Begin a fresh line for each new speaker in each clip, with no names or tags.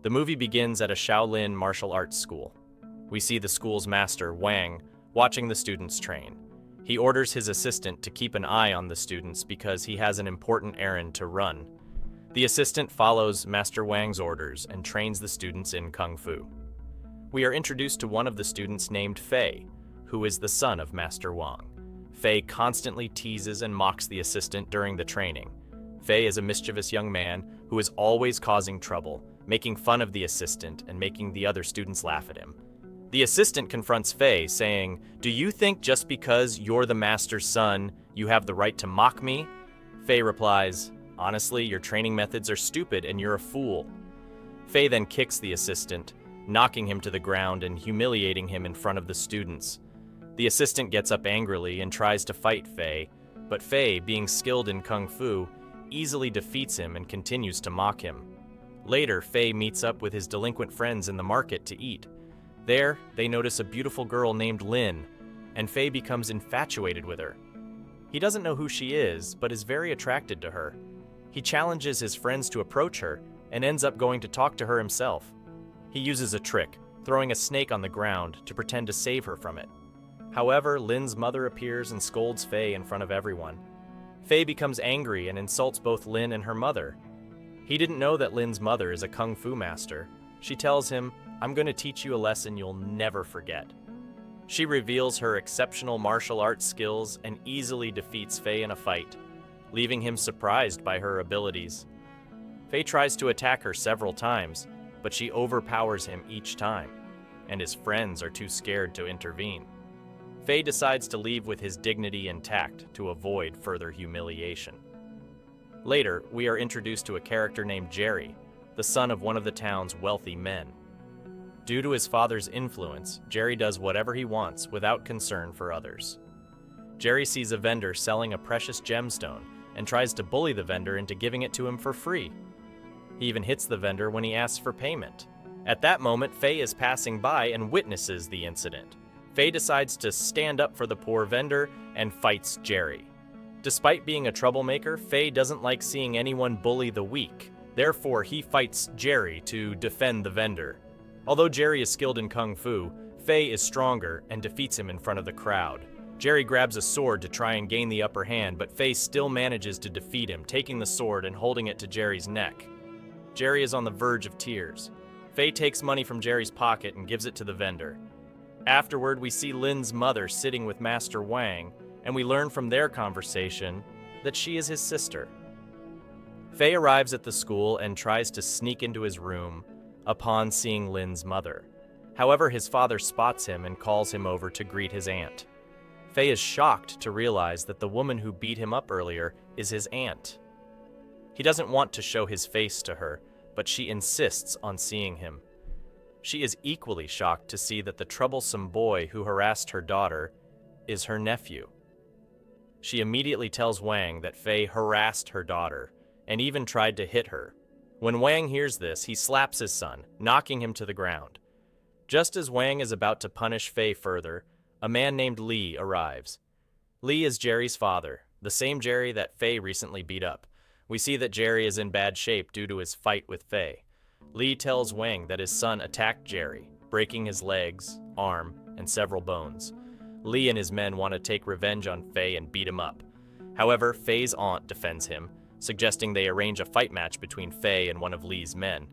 The movie begins at a Shaolin martial arts school. We see the school's master, Wang, watching the students train. He orders his assistant to keep an eye on the students because he has an important errand to run. The assistant follows Master Wang's orders and trains the students in Kung Fu. We are introduced to one of the students named Fei, who is the son of Master Wang. Fei constantly teases and mocks the assistant during the training. Fei is a mischievous young man who is always causing trouble, making fun of the assistant and making the other students laugh at him. The assistant confronts Fei, saying, "Do you think just because you're the master's son, you have the right to mock me?" Fei replies, "Honestly, your training methods are stupid and you're a fool." Fei then kicks the assistant, knocking him to the ground and humiliating him in front of the students. The assistant gets up angrily and tries to fight Fei, but Fei, being skilled in Kung Fu, easily defeats him and continues to mock him. Later, Fei meets up with his delinquent friends in the market to eat. There, they notice a beautiful girl named Lin, and Fei becomes infatuated with her. He doesn't know who she is, but is very attracted to her. He challenges his friends to approach her and ends up going to talk to her himself. He uses a trick, throwing a snake on the ground to pretend to save her from it. However, Lin's mother appears and scolds Fei in front of everyone. Fei becomes angry and insults both Lin and her mother. He didn't know that Lin's mother is a Kung Fu master. She tells him, "I'm going to teach you a lesson you'll never forget." She reveals her exceptional martial arts skills and easily defeats Fei in a fight, leaving him surprised by her abilities. Fei tries to attack her several times, but she overpowers him each time, and his friends are too scared to intervene. Fei decides to leave with his dignity intact to avoid further humiliation. Later, we are introduced to a character named Jerry, the son of one of the town's wealthy men. Due to his father's influence, Jerry does whatever he wants without concern for others. Jerry sees a vendor selling a precious gemstone and tries to bully the vendor into giving it to him for free. He even hits the vendor when he asks for payment. At that moment, Fei is passing by and witnesses the incident. Fei decides to stand up for the poor vendor and fights Jerry. Despite being a troublemaker, Fei doesn't like seeing anyone bully the weak. Therefore, he fights Jerry to defend the vendor. Although Jerry is skilled in Kung Fu, Fei is stronger and defeats him in front of the crowd. Jerry grabs a sword to try and gain the upper hand, but Fei still manages to defeat him, taking the sword and holding it to Jerry's neck. Jerry is on the verge of tears. Fei takes money from Jerry's pocket and gives it to the vendor. Afterward, we see Lin's mother sitting with Master Wang, and we learn from their conversation that she is his sister. Fei arrives at the school and tries to sneak into his room upon seeing Lin's mother. However, his father spots him and calls him over to greet his aunt. Fei is shocked to realize that the woman who beat him up earlier is his aunt. He doesn't want to show his face to her, but she insists on seeing him. She is equally shocked to see that the troublesome boy who harassed her daughter is her nephew. She immediately tells Wang that Fei harassed her daughter and even tried to hit her. When Wang hears this, he slaps his son, knocking him to the ground. Just as Wang is about to punish Fei further, a man named Li arrives. Li is Jerry's father, the same Jerry that Fei recently beat up. We see that Jerry is in bad shape due to his fight with Fei. Li tells Wang that his son attacked Jerry, breaking his legs, arm, and several bones. Li and his men want to take revenge on Fei and beat him up. However, Fei's aunt defends him, suggesting they arrange a fight match between Fei and one of Li's men.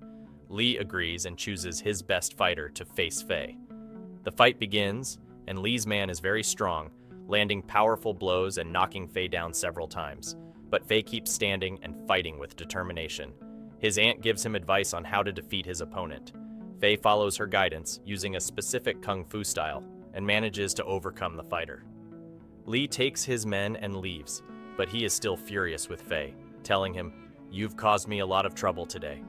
Li agrees and chooses his best fighter to face Fei. The fight begins, and Li's man is very strong, landing powerful blows and knocking Fei down several times. But Fei keeps standing and fighting with determination. His aunt gives him advice on how to defeat his opponent. Fei follows her guidance, using a specific Kung Fu style, and manages to overcome the fighter. Li takes his men and leaves, but he is still furious with Fei, telling him, "You've caused me a lot of trouble today."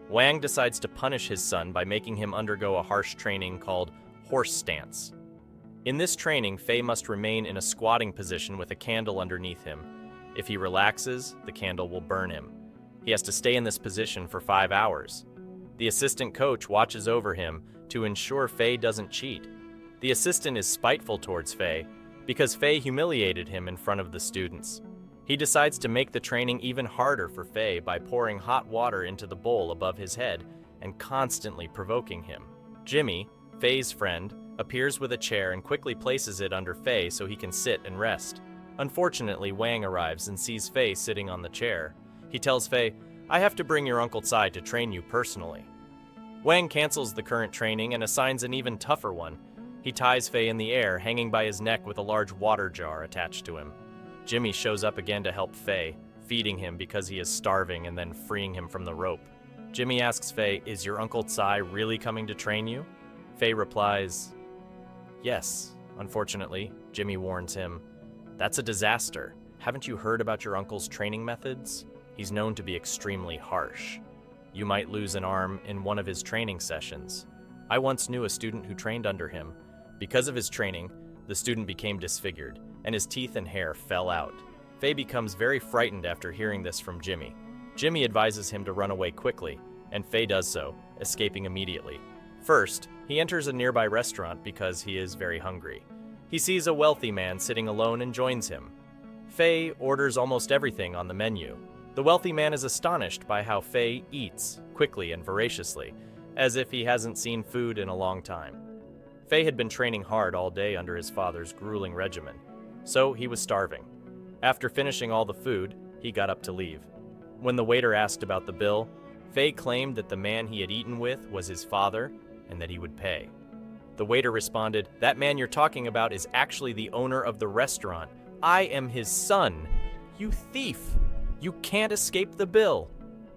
Wang decides to punish his son by making him undergo a harsh training called horse stance. In this training, Fei must remain in a squatting position with a candle underneath him. If he relaxes, the candle will burn him. He has to stay in this position for 5 hours. The assistant coach watches over him to ensure Fei doesn't cheat. The assistant is spiteful towards Fei because Fei humiliated him in front of the students. He decides to make the training even harder for Fei by pouring hot water into the bowl above his head and constantly provoking him. Jimmy, Faye's friend, appears with a chair and quickly places it under Faye so he can sit and rest. Unfortunately, Wang arrives and sees Faye sitting on the chair. He tells Faye, "I have to bring your Uncle Tsai to train you personally." Wang cancels the current training and assigns an even tougher one. He ties Faye in the air, hanging by his neck with a large water jar attached to him. Jimmy shows up again to help Faye, feeding him because he is starving and then freeing him from the rope. Jimmy asks Faye, "Is your Uncle Tsai really coming to train you?" Faye replies, "Yes." Unfortunately, Jimmy warns him, "That's a disaster. Haven't you heard about your uncle's training methods? He's known to be extremely harsh. You might lose an arm in one of his training sessions. I once knew a student who trained under him. Because of his training, the student became disfigured, and his teeth and hair fell out." Faye becomes very frightened after hearing this from Jimmy. Jimmy advises him to run away quickly, and Faye does so, escaping immediately. First, he enters a nearby restaurant because he is very hungry. He sees a wealthy man sitting alone and joins him. Faye orders almost everything on the menu. The wealthy man is astonished by how Faye eats, quickly and voraciously, as if he hasn't seen food in a long time. Faye had been training hard all day under his father's grueling regimen, so he was starving. After finishing all the food, he got up to leave. When the waiter asked about the bill, Faye claimed that the man he had eaten with was his father and that he would pay. The waiter responded, "That man you're talking about is actually the owner of the restaurant. I am his son. You thief! You can't escape the bill."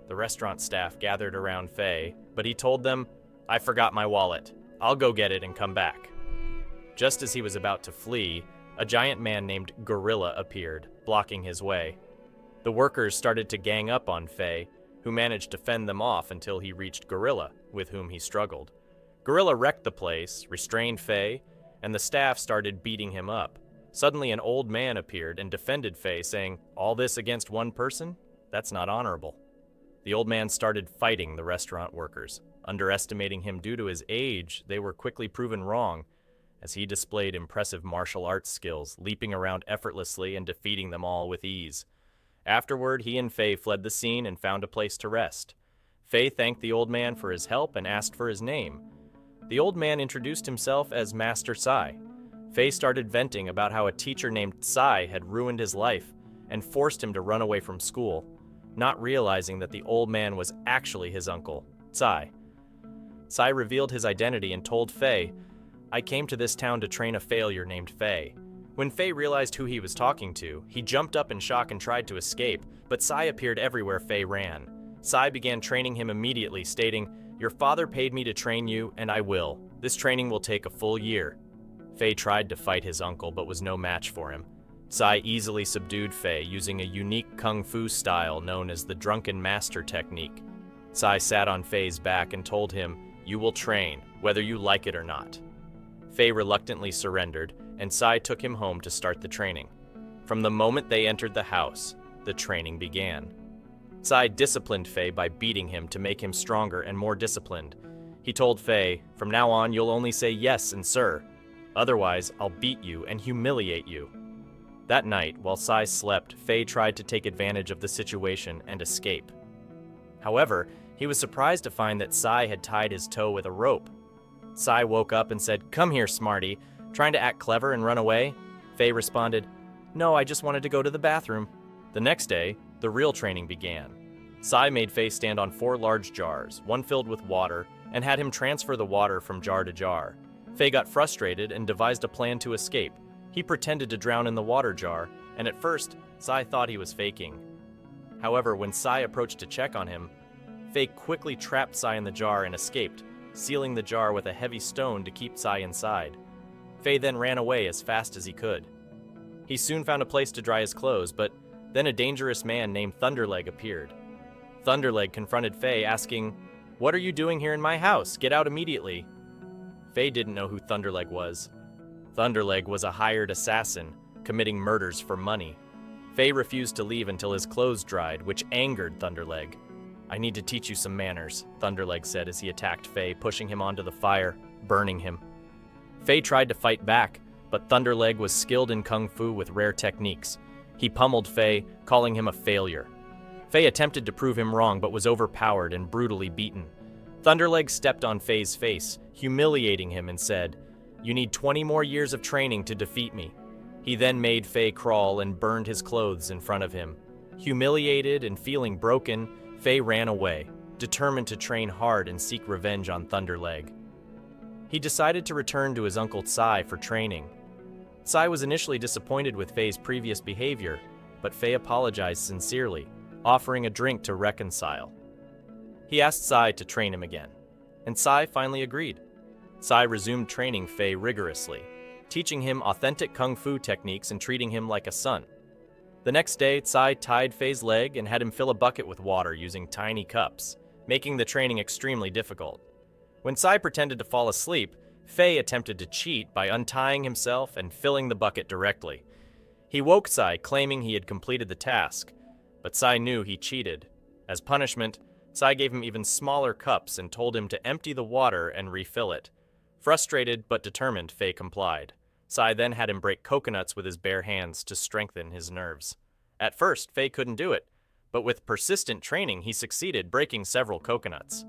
The restaurant staff gathered around Faye, but he told them, "I forgot my wallet. I'll go get it and come back." Just as he was about to flee, a giant man named Gorilla appeared, blocking his way. The workers started to gang up on Faye, who managed to fend them off until he reached Gorilla, with whom he struggled. Gorilla wrecked the place, restrained Faye, and the staff started beating him up. Suddenly an old man appeared and defended Faye, saying, "All this against one person? That's not honorable." The old man started fighting the restaurant workers. Underestimating him due to his age, they were quickly proven wrong, as he displayed impressive martial arts skills, leaping around effortlessly and defeating them all with ease. Afterward, he and Faye fled the scene and found a place to rest. Faye thanked the old man for his help and asked for his name. The old man introduced himself as Master Tsai. Faye started venting about how a teacher named Tsai had ruined his life and forced him to run away from school, not realizing that the old man was actually his uncle, Tsai. Tsai revealed his identity and told Faye, "I came to this town to train a failure named Faye." When Faye realized who he was talking to, he jumped up in shock and tried to escape, but Tsai appeared everywhere Faye ran. Tsai began training him immediately, stating, "Your father paid me to train you, and I will. This training will take a full year." Faye tried to fight his uncle, but was no match for him. Tsai easily subdued Faye using a unique kung fu style known as the Drunken Master technique. Tsai sat on Faye's back and told him, "You will train, whether you like it or not." Faye reluctantly surrendered, and Tsai took him home to start the training. From the moment they entered the house, the training began. Tsai disciplined Faye by beating him to make him stronger and more disciplined. He told Faye, "From now on, you'll only say yes and sir. Otherwise, I'll beat you and humiliate you." That night, while Tsai slept, Faye tried to take advantage of the situation and escape. However, he was surprised to find that Tsai had tied his toe with a rope. Tsai woke up and said, "Come here, smarty," trying to act clever and run away. Faye responded, "No, I just wanted to go to the bathroom." The next day, the real training began. Tsai made Faye stand on 4 large jars, one filled with water, and had him transfer the water from jar to jar. Faye got frustrated and devised a plan to escape. He pretended to drown in the water jar, and at first, Tsai thought he was faking. However, when Tsai approached to check on him, Faye quickly trapped Tsai in the jar and escaped, sealing the jar with a heavy stone to keep Tsai inside. Faye then ran away as fast as he could. He soon found a place to dry his clothes, but then a dangerous man named Thunderleg appeared. Thunderleg confronted Faye, asking, "What are you doing here in my house? Get out immediately." Faye didn't know who Thunderleg was. Thunderleg was a hired assassin, committing murders for money. Faye refused to leave until his clothes dried, which angered Thunderleg. "I need to teach you some manners," Thunderleg said as he attacked Faye, pushing him onto the fire, burning him. Faye tried to fight back, but Thunderleg was skilled in kung fu with rare techniques. He pummeled Faye, calling him a failure. Faye attempted to prove him wrong but was overpowered and brutally beaten. Thunderleg stepped on Fei's face, humiliating him and said, "You need 20 more years of training to defeat me." He then made Fei crawl and burned his clothes in front of him. Humiliated and feeling broken, Fei ran away, determined to train hard and seek revenge on Thunderleg. He decided to return to his uncle Tsai for training. Tsai was initially disappointed with Fei's previous behavior, but Fei apologized sincerely, offering a drink to reconcile. He asked Tsai to train him again, and Tsai finally agreed. Tsai resumed training Fei rigorously, teaching him authentic kung fu techniques and treating him like a son. The next day, Tsai tied Fei's leg and had him fill a bucket with water using tiny cups, making the training extremely difficult. When Tsai pretended to fall asleep, Fei attempted to cheat by untying himself and filling the bucket directly. He woke Tsai, claiming he had completed the task, but Tsai knew he cheated. As punishment, Tsai gave him even smaller cups and told him to empty the water and refill it. Frustrated but determined, Fei complied. Tsai then had him break coconuts with his bare hands to strengthen his nerves. At first, Fei couldn't do it, but with persistent training, he succeeded, breaking several coconuts.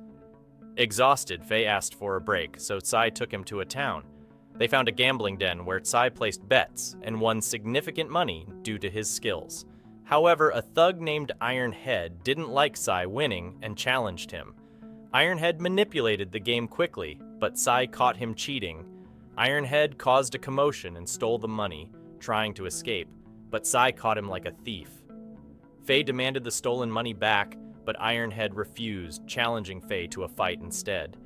Exhausted, Fei asked for a break, so Tsai took him to a town. They found a gambling den where Tsai placed bets and won significant money due to his skills. However, a thug named Ironhead didn't like Tsai winning and challenged him. Ironhead manipulated the game quickly, but Tsai caught him cheating. Ironhead caused a commotion and stole the money, trying to escape, but Tsai caught him like a thief. Fei demanded the stolen money back, but Ironhead refused, challenging Fei to a fight instead.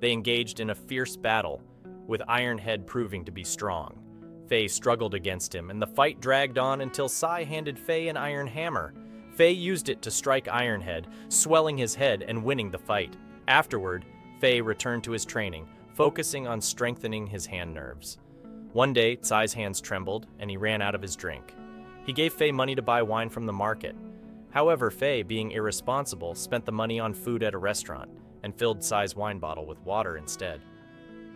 They engaged in a fierce battle, with Ironhead proving to be strong. Fei struggled against him, and the fight dragged on until Tsai handed Fei an iron hammer. Fei used it to strike Ironhead, swelling his head and winning the fight. Afterward, Fei returned to his training, focusing on strengthening his hand nerves. One day, Tsai's hands trembled, and he ran out of his drink. He gave Fei money to buy wine from the market. However, Fei, being irresponsible, spent the money on food at a restaurant and filled Tsai's wine bottle with water instead.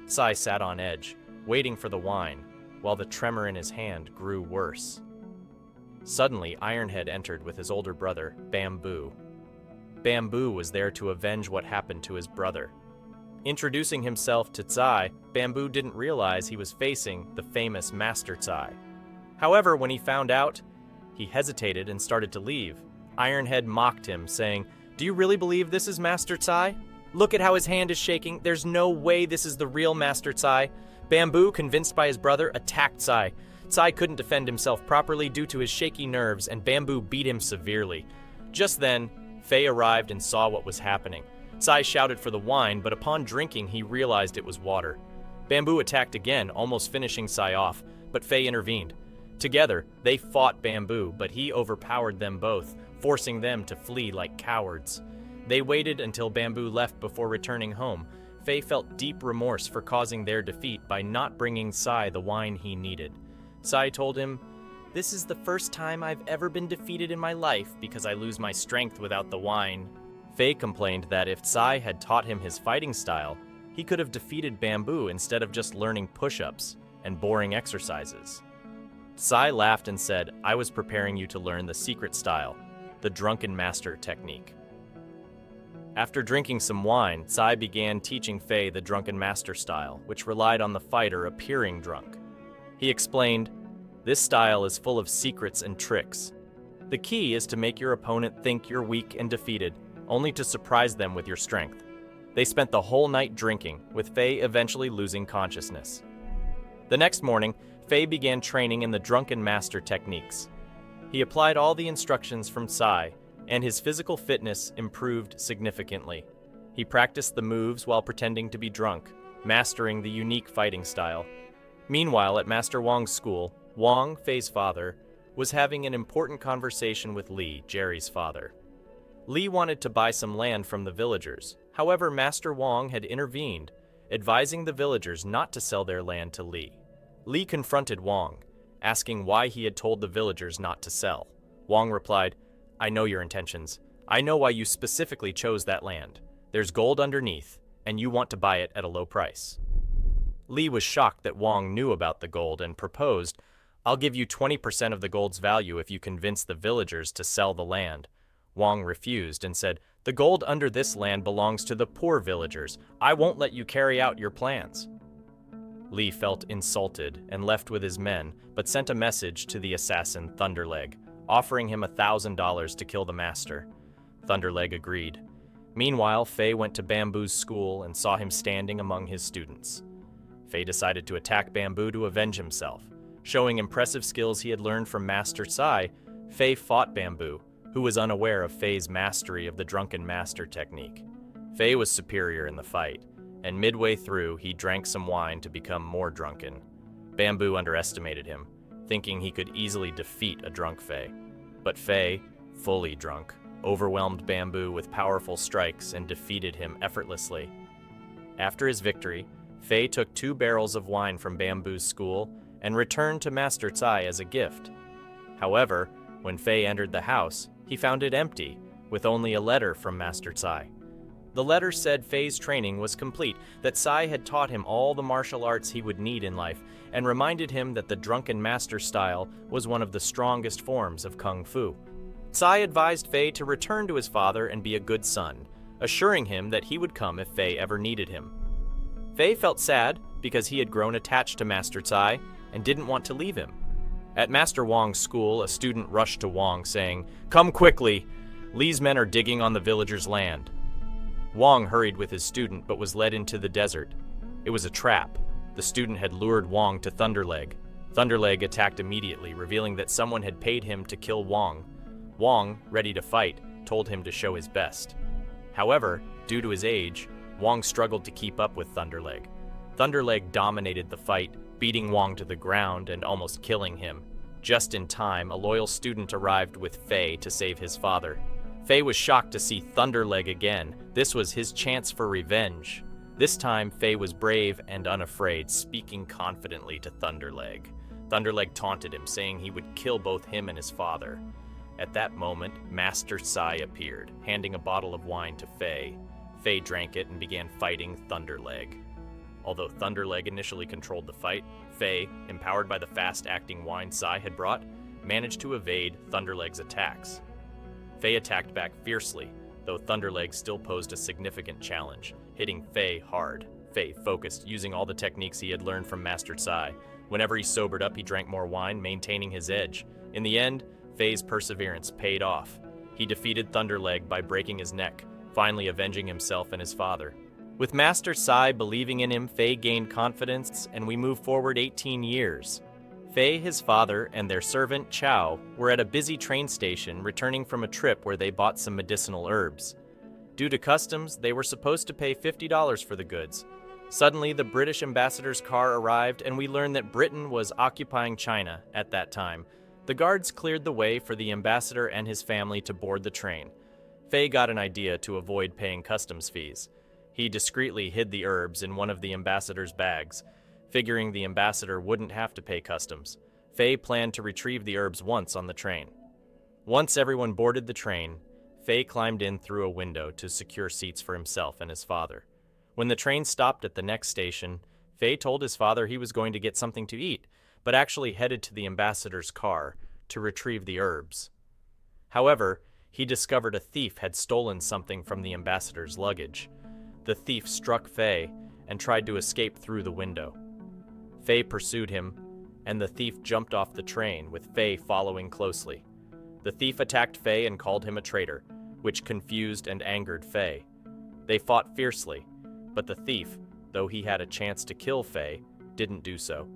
Tsai sat on edge, waiting for the wine, while the tremor in his hand grew worse. Suddenly, Ironhead entered with his older brother, Bamboo. Bamboo was there to avenge what happened to his brother. Introducing himself to Tsai, Bamboo didn't realize he was facing the famous Master Tsai. However, when he found out, he hesitated and started to leave. Ironhead mocked him, saying, "Do you really believe this is Master Tsai? Look at how his hand is shaking. There's no way this is the real Master Tsai." Bamboo, convinced by his brother, attacked Tsai. Tsai couldn't defend himself properly due to his shaky nerves, and Bamboo beat him severely. Just then, Fei arrived and saw what was happening. Tsai shouted for the wine, but upon drinking, he realized it was water. Bamboo attacked again, almost finishing Tsai off, but Fei intervened. Together, they fought Bamboo, but he overpowered them both, forcing them to flee like cowards. They waited until Bamboo left before returning home. Fei felt deep remorse for causing their defeat by not bringing Tsai the wine he needed. Tsai told him, "This is the first time I've ever been defeated in my life because I lose my strength without the wine." Fei complained that if Tsai had taught him his fighting style, he could have defeated Bamboo instead of just learning push-ups and boring exercises. Tsai laughed and said, "I was preparing you to learn the secret style, the drunken master technique." After drinking some wine, Tsai began teaching Fei the drunken master style, which relied on the fighter appearing drunk. He explained, "This style is full of secrets and tricks. The key is to make your opponent think you're weak and defeated, only to surprise them with your strength." They spent the whole night drinking, with Fei eventually losing consciousness. The next morning, Fei began training in the drunken master techniques. He applied all the instructions from Tsai, and his physical fitness improved significantly. He practiced the moves while pretending to be drunk, mastering the unique fighting style. Meanwhile, at Master Wong's school, Wong, Fei's father, was having an important conversation with Li, Jerry's father. Li wanted to buy some land from the villagers. However, Master Wong had intervened, advising the villagers not to sell their land to Li. Li confronted Wong, asking why he had told the villagers not to sell. Wong replied, "I know your intentions. I know why you specifically chose that land. There's gold underneath, and you want to buy it at a low price." Li was shocked that Wong knew about the gold and proposed, "I'll give you 20% of the gold's value if you convince the villagers to sell the land." Wong refused and said, The gold under this land belongs to the poor villagers. I won't let you carry out your plans." Li felt insulted and left with his men, but sent a message to the assassin Thunderleg, offering him $1,000 to kill the master. Thunderleg agreed. Meanwhile, Fei went to Bamboo's school and saw him standing among his students. Fei decided to attack Bamboo to avenge himself. Showing impressive skills he had learned from Master Sai, Fei fought Bamboo, who was unaware of Fei's mastery of the Drunken Master technique. Fei was superior in the fight, and midway through he drank some wine to become more drunken. Bamboo underestimated him, thinking he could easily defeat a drunk Fei. But Fei, fully drunk, overwhelmed Bamboo with powerful strikes and defeated him effortlessly. After his victory, Fei took 2 barrels of wine from Bamboo's school and returned to Master Tsai as a gift. However, when Fei entered the house, he found it empty, with only a letter from Master Tsai. The letter said Fei's training was complete, that Tsai had taught him all the martial arts he would need in life, and reminded him that the Drunken Master style was one of the strongest forms of Kung Fu. Tsai advised Fei to return to his father and be a good son, assuring him that he would come if Fei ever needed him. Fei felt sad because he had grown attached to Master Tsai and didn't want to leave him. At Master Wong's school, a student rushed to Wong saying, "Come quickly! Li's men are digging on the villagers' land." Wong hurried with his student but was led into the desert. It was a trap. The student had lured Wong to Thunderleg. Thunderleg attacked immediately, revealing that someone had paid him to kill Wong. Wong, ready to fight, told him to show his best. However, due to his age, Wong struggled to keep up with Thunderleg. Thunderleg dominated the fight, beating Wong to the ground and almost killing him. Just in time, a loyal student arrived with Fei to save his father. Fei was shocked to see Thunderleg again. This was his chance for revenge. This time, Fei was brave and unafraid, speaking confidently to Thunderleg. Thunderleg taunted him, saying he would kill both him and his father. At that moment, Master Sai appeared, handing a bottle of wine to Fei. Fei drank it and began fighting Thunderleg. Although Thunderleg initially controlled the fight, Fei, empowered by the fast-acting wine Sai had brought, managed to evade Thunderleg's attacks. Fei attacked back fiercely, though Thunderleg still posed a significant challenge, hitting Fei hard. Fei focused, using all the techniques he had learned from Master Tsai. Whenever he sobered up, he drank more wine, maintaining his edge. In the end, Fei's perseverance paid off. He defeated Thunderleg by breaking his neck, finally avenging himself and his father. With Master Sai believing in him, Fei gained confidence, and we move forward 18 years. Fei, his father, and their servant Chow were at a busy train station returning from a trip where they bought some medicinal herbs. Due to customs, they were supposed to pay $50 for the goods. Suddenly, the British ambassador's car arrived, and we learned that Britain was occupying China at that time. The guards cleared the way for the ambassador and his family to board the train. Fei got an idea to avoid paying customs fees. He discreetly hid the herbs in one of the ambassador's bags, figuring the ambassador wouldn't have to pay customs. Fei planned to retrieve the herbs once on the train. Once everyone boarded the train, Fei climbed in through a window to secure seats for himself and his father. When the train stopped at the next station, Fei told his father he was going to get something to eat, but actually headed to the ambassador's car to retrieve the herbs. However, he discovered a thief had stolen something from the ambassador's luggage. The thief struck Fei and tried to escape through the window. Fei pursued him, and the thief jumped off the train, with Fei following closely. The thief attacked Fei and called him a traitor, which confused and angered Fei. They fought fiercely, but the thief, though he had a chance to kill Fei, didn't do so.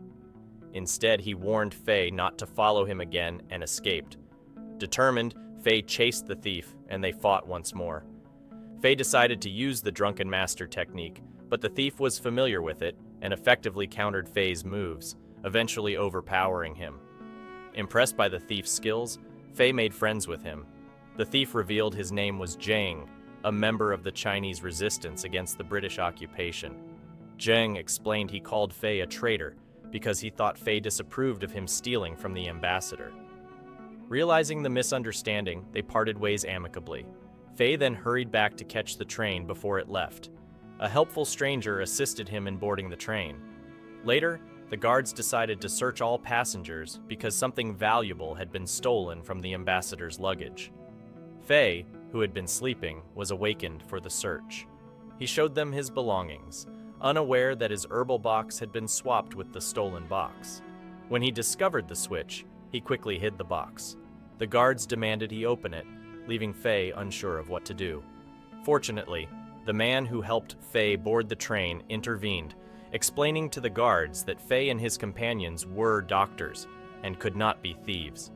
Instead, he warned Fei not to follow him again and escaped. Determined, Fei chased the thief, and they fought once more. Fei decided to use the Drunken Master technique, but the thief was familiar with it and effectively countered Fei's moves, eventually overpowering him. Impressed by the thief's skills, Fei made friends with him. The thief revealed his name was Zhang, a member of the Chinese resistance against the British occupation. Zhang explained he called Fei a traitor because he thought Fei disapproved of him stealing from the ambassador. Realizing the misunderstanding, they parted ways amicably. Fei then hurried back to catch the train before it left. A helpful stranger assisted him in boarding the train. Later, the guards decided to search all passengers because something valuable had been stolen from the ambassador's luggage. Fei, who had been sleeping, was awakened for the search. He showed them his belongings, unaware that his herbal box had been swapped with the stolen box. When he discovered the switch, he quickly hid the box. The guards demanded he open it, leaving Faye unsure of what to do. Fortunately, the man who helped Faye board the train intervened, explaining to the guards that Faye and his companions were doctors and could not be thieves.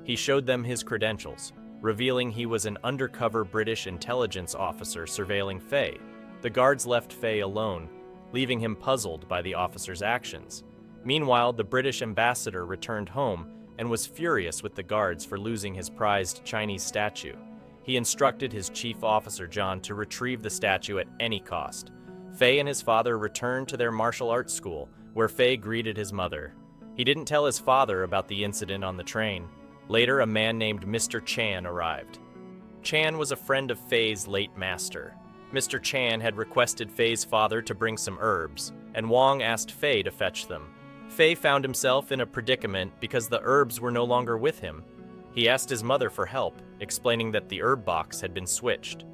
He showed them his credentials, revealing he was an undercover British intelligence officer surveilling Faye. The guards left Faye alone, leaving him puzzled by the officer's actions. Meanwhile, the British ambassador returned home and was furious with the guards for losing his prized Chinese statue. He instructed his chief officer John to retrieve the statue at any cost. Faye and his father returned to their martial arts school, where Faye greeted his mother. He didn't tell his father about the incident on the train. Later, a man named Mr. Chan arrived. Chan was a friend of Faye's late master. Mr. Chan had requested Faye's father to bring some herbs, and Wong asked Faye to fetch them. Faye found himself in a predicament because the herbs were no longer with him. He asked his mother for help, explaining that the herb box had been switched.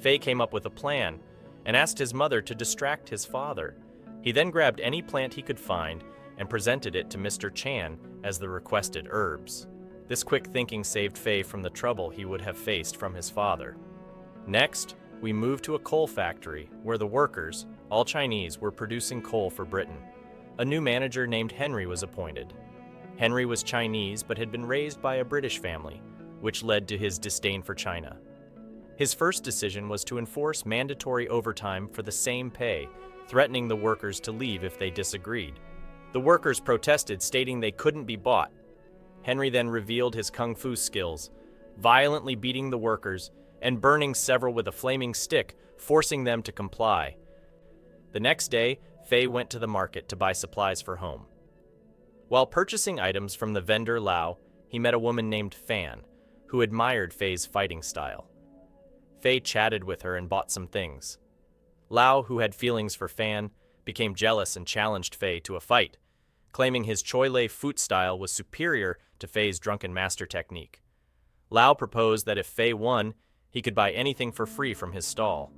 Faye came up with a plan and asked his mother to distract his father. He then grabbed any plant he could find and presented it to Mr. Chan as the requested herbs. This quick thinking saved Faye from the trouble he would have faced from his father. Next, we moved to a coal factory where the workers, all Chinese, were producing coal for Britain. A new manager named Henry was appointed. Henry was Chinese but had been raised by a British family, which led to his disdain for China. His first decision was to enforce mandatory overtime for the same pay, threatening the workers to leave if they disagreed. The workers protested, stating they couldn't be bought. Henry then revealed his kung fu skills, violently beating the workers and burning several with a flaming stick, forcing them to comply. The next day, Faye went to the market to buy supplies for home. While purchasing items from the vendor Lao, he met a woman named Fan, who admired Faye's fighting style. Faye chatted with her and bought some things. Lao, who had feelings for Fan, became jealous and challenged Faye to a fight, claiming his Choi Lei Foot style was superior to Faye's drunken master technique. Lao proposed that if Faye won, he could buy anything for free from his stall.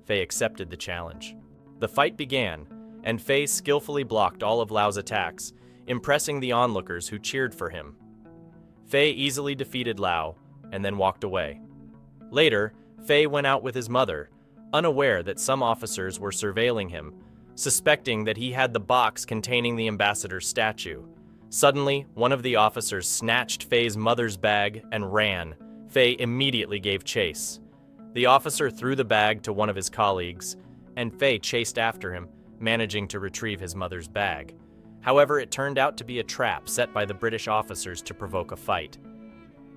Faye accepted the challenge. The fight began, and Faye skillfully blocked all of Lao's attacks, impressing the onlookers who cheered for him. Faye easily defeated Lao and then walked away. Later, Faye went out with his mother, unaware that some officers were surveilling him, suspecting that he had the box containing the ambassador's statue. Suddenly, one of the officers snatched Faye's mother's bag and ran. Faye immediately gave chase. The officer threw the bag to one of his colleagues, and Faye chased after him, managing to retrieve his mother's bag. However, it turned out to be a trap set by the British officers to provoke a fight.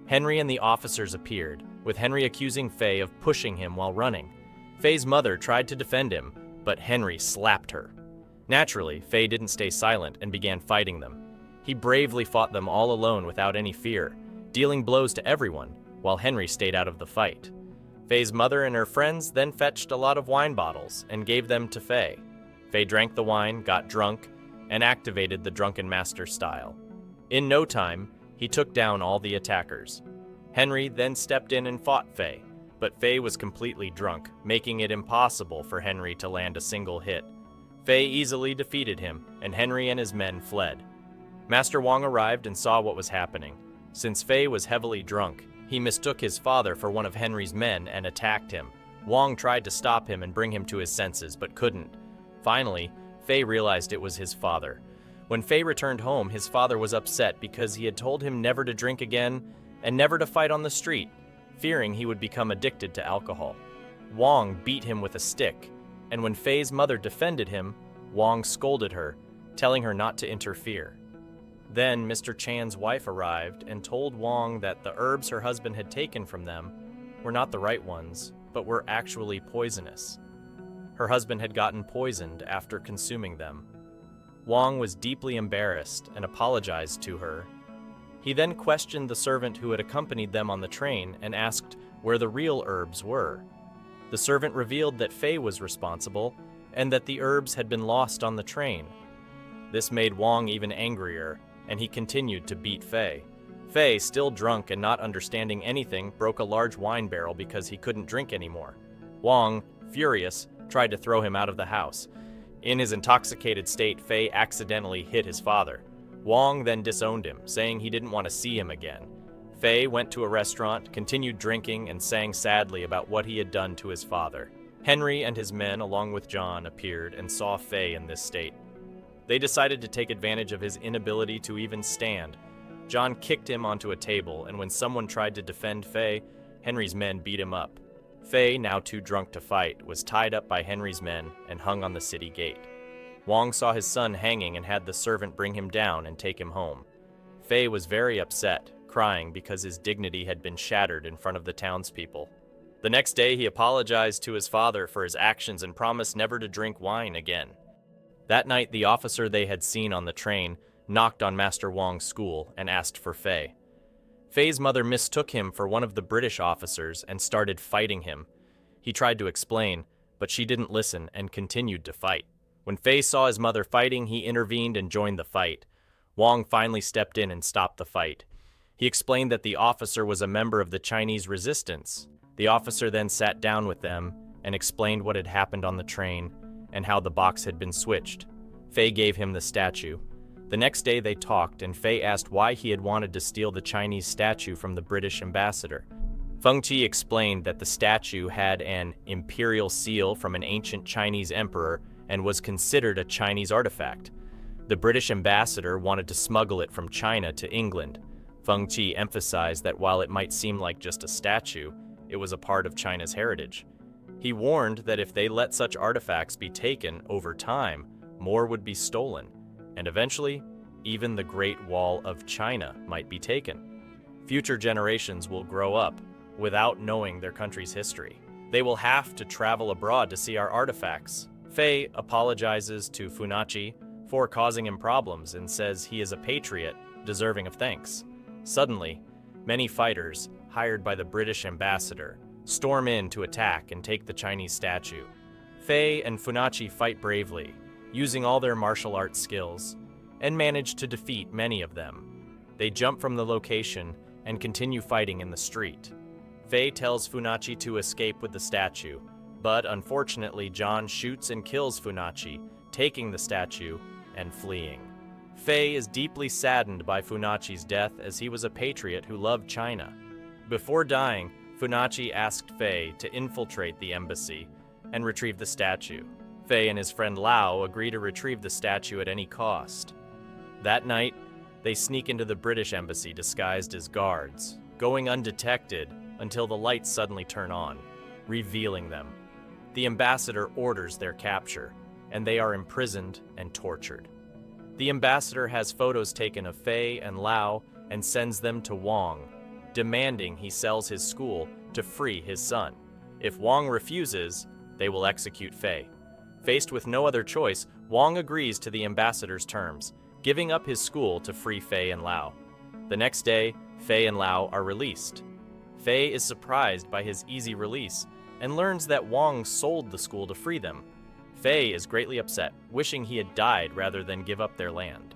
Henry and the officers appeared, with Henry accusing Faye of pushing him while running. Faye's mother tried to defend him, but Henry slapped her. Naturally, Faye didn't stay silent and began fighting them. He bravely fought them all alone without any fear, dealing blows to everyone, while Henry stayed out of the fight. Faye's mother and her friends then fetched a lot of wine bottles and gave them to Faye. Faye drank the wine, got drunk, and activated the drunken master style. In no time, he took down all the attackers. Henry then stepped in and fought Faye, but Faye was completely drunk, making it impossible for Henry to land a single hit. Faye easily defeated him, and Henry and his men fled. Master Wong arrived and saw what was happening. Since Faye was heavily drunk, he mistook his father for one of Henry's men and attacked him. Wong tried to stop him and bring him to his senses, but couldn't. Finally, Faye realized it was his father. When Faye returned home, his father was upset because he had told him never to drink again and never to fight on the street, fearing he would become addicted to alcohol. Wong beat him with a stick, and when Faye's mother defended him, Wong scolded her, telling her not to interfere. Then Mr. Chan's wife arrived and told Wong that the herbs her husband had taken from them were not the right ones, but were actually poisonous. Her husband had gotten poisoned after consuming them. Wong was deeply embarrassed and apologized to her. He then questioned the servant who had accompanied them on the train and asked where the real herbs were. The servant revealed that Faye was responsible and that the herbs had been lost on the train. This made Wong even angrier, and he continued to beat Faye. Fei, still drunk and not understanding anything, broke a large wine barrel because he couldn't drink anymore. Wang, furious, tried to throw him out of the house. In his intoxicated state, Fei accidentally hit his father. Wang then disowned him, saying he didn't want to see him again. Fei went to a restaurant, continued drinking, and sang sadly about what he had done to his father. Henry and his men, along with John, appeared and saw Fei in this state. They decided to take advantage of his inability to even stand. John kicked him onto a table, and when someone tried to defend Fei, Henry's men beat him up. Fei, now too drunk to fight, was tied up by Henry's men and hung on the city gate. Wang saw his son hanging and had the servant bring him down and take him home. Fei was very upset, crying because his dignity had been shattered in front of the townspeople. The next day, he apologized to his father for his actions and promised never to drink wine again. That night, the officer they had seen on the train knocked on Master Wang's school and asked for Fei. Fei's mother mistook him for one of the British officers and started fighting him. He tried to explain, but she didn't listen and continued to fight. When Fei saw his mother fighting, he intervened and joined the fight. Wang finally stepped in and stopped the fight. He explained that the officer was a member of the Chinese resistance. The officer then sat down with them and explained what had happened on the train and how the box had been switched. Fei gave him the statue. The next day they talked, and Fei asked why he had wanted to steal the Chinese statue from the British ambassador. Feng Qi explained that the statue had an imperial seal from an ancient Chinese emperor and was considered a Chinese artifact. The British ambassador wanted to smuggle it from China to England. Feng Qi emphasized that while it might seem like just a statue, it was a part of China's heritage. He warned that if they let such artifacts be taken over time, more would be stolen, and eventually, even the Great Wall of China might be taken. Future generations will grow up without knowing their country's history. They will have to travel abroad to see our artifacts. Fei apologizes to Funachi for causing him problems and says he is a patriot deserving of thanks. Suddenly, many fighters, hired by the British ambassador, storm in to attack and take the Chinese statue. Fei and Funachi fight bravely, using all their martial arts skills, and manage to defeat many of them. They jump from the location and continue fighting in the street. Fei tells Funachi to escape with the statue, but unfortunately John shoots and kills Funachi, taking the statue and fleeing. Fei is deeply saddened by Funachi's death as he was a patriot who loved China. Before dying, Funachi asked Fei to infiltrate the embassy and retrieve the statue. Fei and his friend Lao agree to retrieve the statue at any cost. That night, they sneak into the British embassy disguised as guards, going undetected until the lights suddenly turn on, revealing them. The ambassador orders their capture, and they are imprisoned and tortured. The ambassador has photos taken of Fei and Lao and sends them to Wang, demanding he sells his school to free his son. If Wang refuses, they will execute Fei. Faced with no other choice, Wang agrees to the ambassador's terms, giving up his school to free Fei and Lao. The next day, Fei and Lao are released. Fei is surprised by his easy release and learns that Wang sold the school to free them. Fei is greatly upset, wishing he had died rather than give up their land.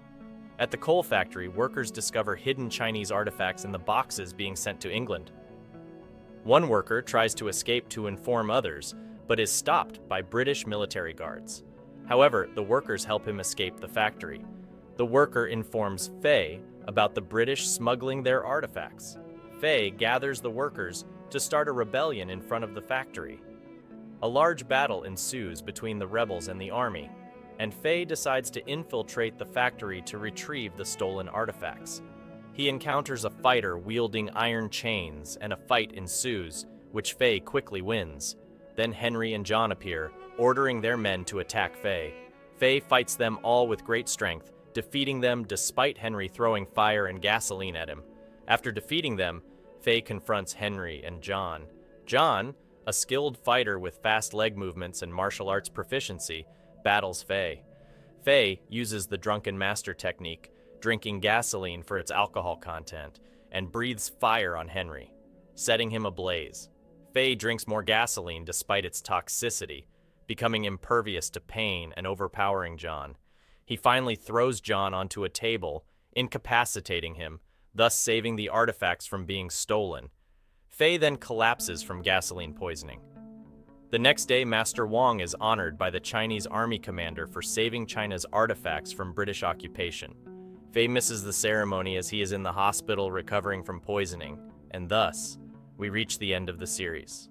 At the coal factory, workers discover hidden Chinese artifacts in the boxes being sent to England. One worker tries to escape to inform others, but is stopped by British military guards. However, the workers help him escape the factory. The worker informs Fei about the British smuggling their artifacts. Fei gathers the workers to start a rebellion in front of the factory. A large battle ensues between the rebels and the army, and Fei decides to infiltrate the factory to retrieve the stolen artifacts. He encounters a fighter wielding iron chains, and a fight ensues, which Fei quickly wins. Then Henry and John appear, ordering their men to attack Fei. Fei fights them all with great strength, defeating them despite Henry throwing fire and gasoline at him. After defeating them, Fei confronts Henry and John. John, a skilled fighter with fast leg movements and martial arts proficiency, battles Fei. Fei uses the drunken master technique, drinking gasoline for its alcohol content, and breathes fire on Henry, setting him ablaze. Fei drinks more gasoline despite its toxicity, becoming impervious to pain and overpowering John. He finally throws John onto a table, incapacitating him, thus saving the artifacts from being stolen. Fei then collapses from gasoline poisoning. The next day, Master Wang is honored by the Chinese army commander for saving China's artifacts from British occupation. Fei misses the ceremony as he is in the hospital recovering from poisoning, and thus, we reach the end of the series.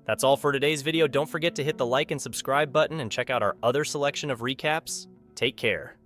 That's all for today's video. Don't forget to hit the like and subscribe button and check out our other selection of recaps. Take care.